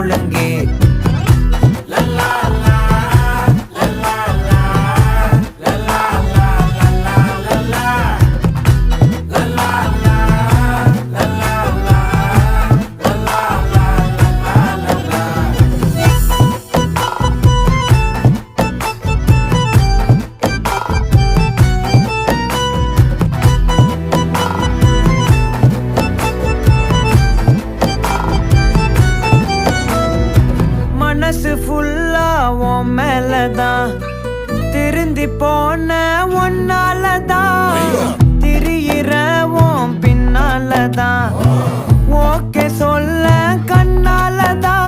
ஒழுங்கு. மனசு ஃபுல்லா உன் மேலதான், திருந்தி போன ஒன்னாலதான், திரியிற உன் பின்னாலதான், ஓகே சொல்ல கண்ணாலதான்.